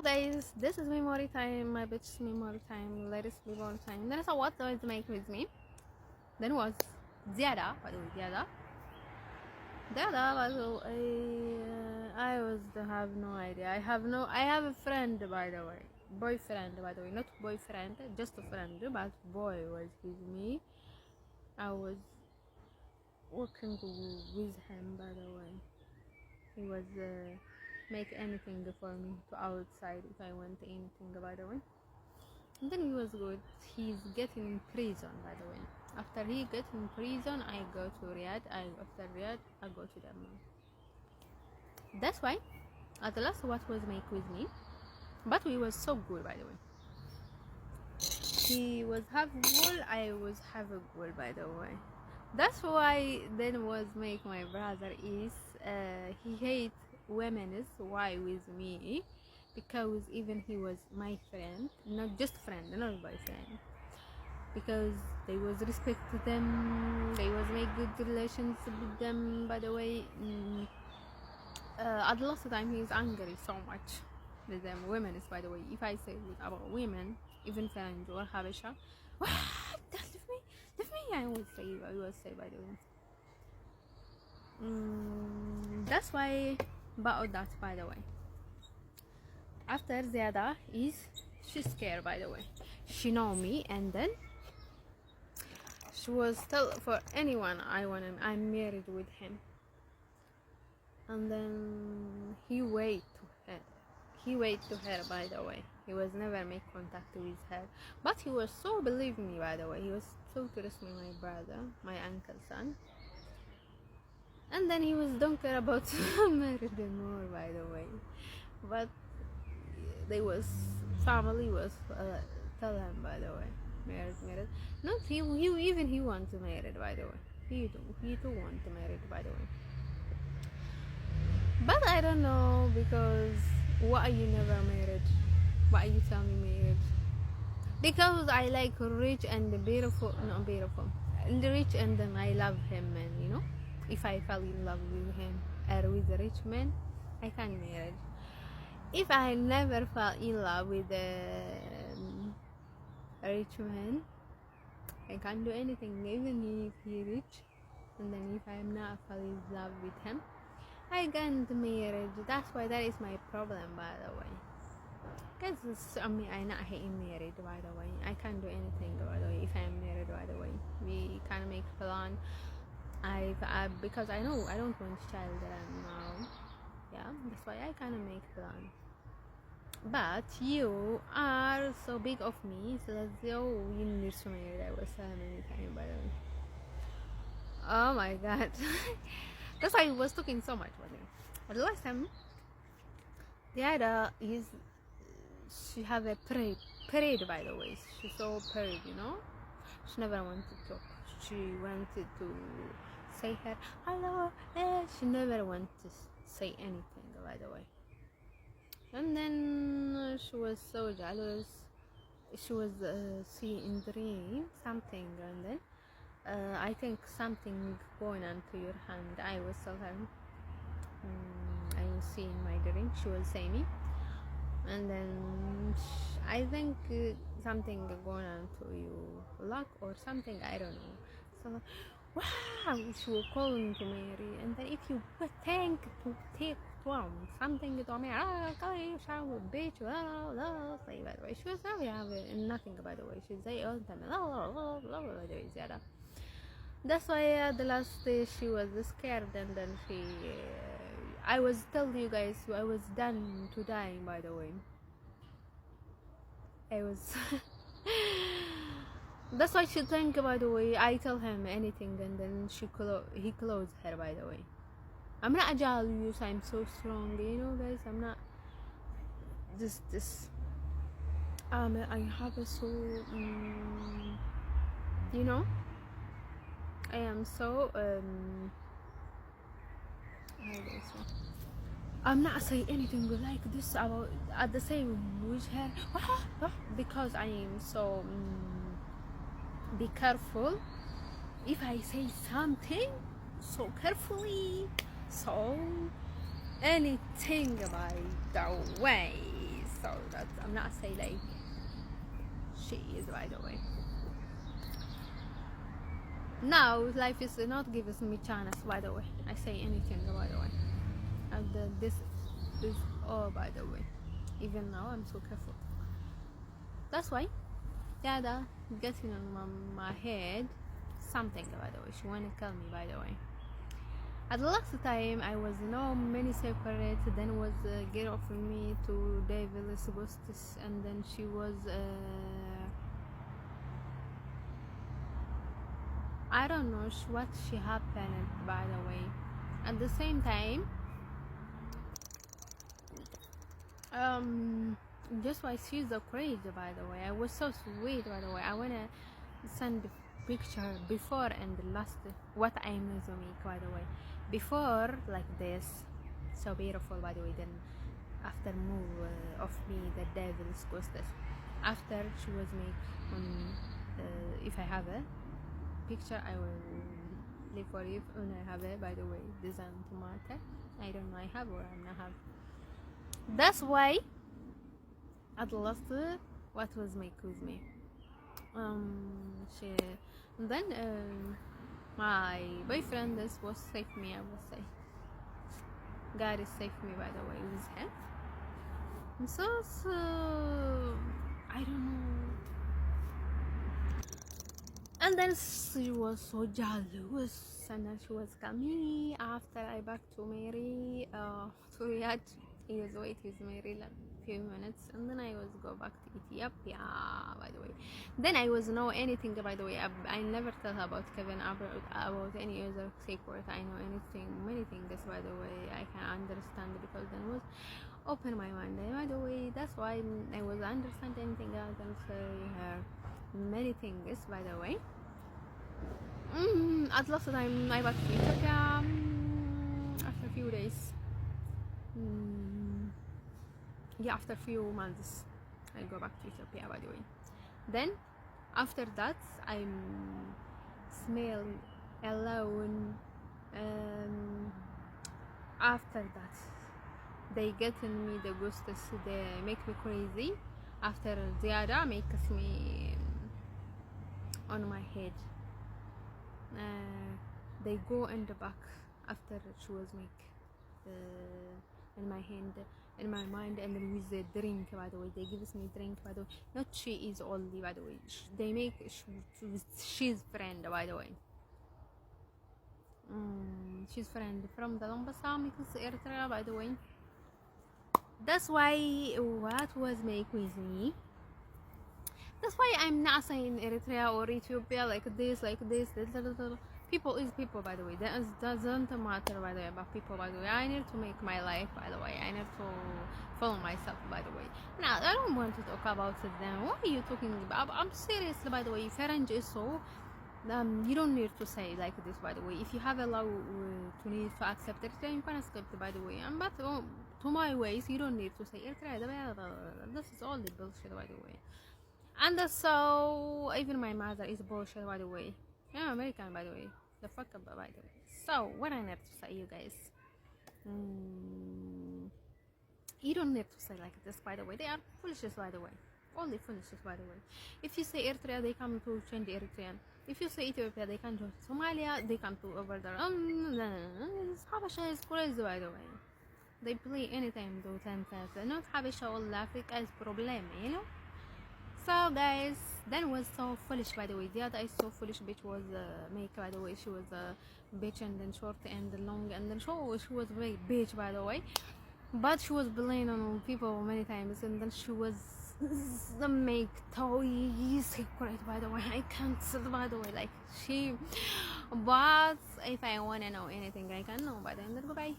Hello guys, this is memory time, my bitch memory time, latest memory time. Then I saw what was make with me. Then was ziyada, by the way, ziyada, by the way, have no idea. I have a friend, by the way, boyfriend, by the way, not boyfriend, just a friend, but boy was with me. I was working with him, by the way. He was make anything for me to outside if I want anything, by the way. And then he was good. He's getting in prison, by the way. After he gets in prison, I go to Riyadh. After Riyadh, I go to Dammam. That's why at the last what was make with me, but we was so good, by the way. He was half goal, I was half a goal, by the way. That's why then was make my brother is he hate women is why with me, because even he was my friend, not just friend, not boyfriend, because they was respect them, they was make good relations with them, by the way. At the last time he is angry so much with them women is, by the way. If I say about women, even friends or Habesha, what, leave me, I will say, by the way. That's why about that, by the way. After ziyada is she's scared, by the way. She know me, and then she was tell for anyone I'm married with him. And then he wait to her, by the way. He was never make contact with her, but he was so believe me, by the way. He was so trust me, my brother, my uncle's son. And then he was don't care about married anymore, by the way. But they was family was tell him, by the way, married. Not he even he want to marry, by the way. He too want to marry, by the way. But I don't know, because why you never married? Why you tell me married? Because I like rich and beautiful, not beautiful, rich, and then I love him, and you know, if I fall in love with him or with a rich man, I can marry. If I never fall in love with a rich man, I can't do anything, even if he rich. And then if I'm not fall in love with him, I can't marry. That's why that is my problem, by the way. Because I'm not getting married, by the way. I can't do anything, by the way, if I'm married, by the way. We can make plan. Because I know I don't want child now. Yeah, that's why I kind of make plan. But you are so big of me, so let's go. You need to marry. I was so many times, by the way. Oh my god. That's why I was talking so much with him. But the last time, the other is she have a parade, by the way. She's so parade, you know. She never wanted to talk. She wanted to say her hello. She never wanted to say anything, by the way. And then she was so jealous. She was seeing dream something, and then I think something going on to your hand. I was tell her I see in my dream. She will say me, and then I think something going on to you, luck or something. I don't know. So wow, she will call me to marry, and then if you think to take one something to me, shower bitch, say, by the way, she was never have nothing, by the way. She say all the time, by the way, ziyada. That's why the last day she was scared, and then she I was tell you guys I was done to die, by the way. I was that's why she think, by the way. I tell him anything, and then he closed her, by the way. I'm not jealous, I'm so strong, you know, guys. I'm not this I have a so you know, I am so I'm not saying anything like this about at the same with her because I am so be careful if I say something so carefully, so anything by the way, so that I'm not saying like she is, by the way. Now life is not giving me chance, by the way. I say anything, by the way. And this is all, by the way. Even now I'm so careful. That's why Dada getting on my head something, by the way. She wanna kill me, by the way. At the last time I was many separate, then was get off me to Devil's Ghosts, and then she was I don't know what she happened, by the way. At the same time, just why she's so crazy, by the way. I was so sweet, by the way. I wanna send picture before and the last what I am to make, by the way. Before like this, so beautiful, by the way. Then after move of me the Devil's Ghosts. After she was make if I have a picture I will leave for you when I have it, by the way. Design tomato, I don't know I have or I'm not have. That's why at last what was make with me she then my boyfriend this was save me, I will say. God is save me, by the way, with him. So I don't know. And then she was so jealous, and then she was coming after I back to Mary to Riyadh. He was wait with Mary like few minutes, and then I was go back to Ethiopia, by the way. Then I was know anything, by the way. I never tell her about Kevin about any other secret. I know anything, many things, by the way. I can understand because then was open my mind, by the way. That's why I was understand anything else and say her many things, by the way. At last time I back to Ethiopia after a few days. Yeah, after a few months I go back to Ethiopia, by the way. Then after that I'm smell alone. After that they get in me the ghosts, they make me crazy. After ziyada makes me on my head. They go in the back after she was make in my hand, in my mind, and then with the drink, by the way. They give me drink, by the way. Not she is only, by the way. They make she's friend, by the way. She's friend from the Lombasa, Eritrea, by the way. That's why what was make with me. That's why I'm not saying Eritrea or Ethiopia like this. People is people, by the way. That doesn't matter, by the way, about people, by the way. I need to make my life, by the way. I need to follow myself, by the way. Now, I don't want to talk about it then. What are you talking about? I'm serious, by the way. Faranj is so... you don't need to say like this, by the way. If you have a law to need to accept it, then you can accept it, by the way. But to my ways, you don't need to say Eritrea. This is all the bullshit, by the way. And so even my mother is bullshit, by the way. I'm American, by the way. The fuck up, by the way. So what I need to say, you guys, you don't need to say like this, by the way. They are foolishes, by the way. Only foolishes, by the way. If you say Eritrea, they come to change Eritrean. If you say Ethiopia, they come to Somalia. They come to over there. Habasha is crazy, by the way. They play anytime to 10 not Habesha all Africa is problem, you know. So guys, that was so foolish, by the way. The other is so foolish bitch was make, by the way. She was a bitch, and then short and long, and then she was very bitch, by the way. But she was blaming on people many times, and then she was the make toy secret, by the way. I can't say, by the way, like she. But if I wanna know anything, I can know. By the end, goodbye.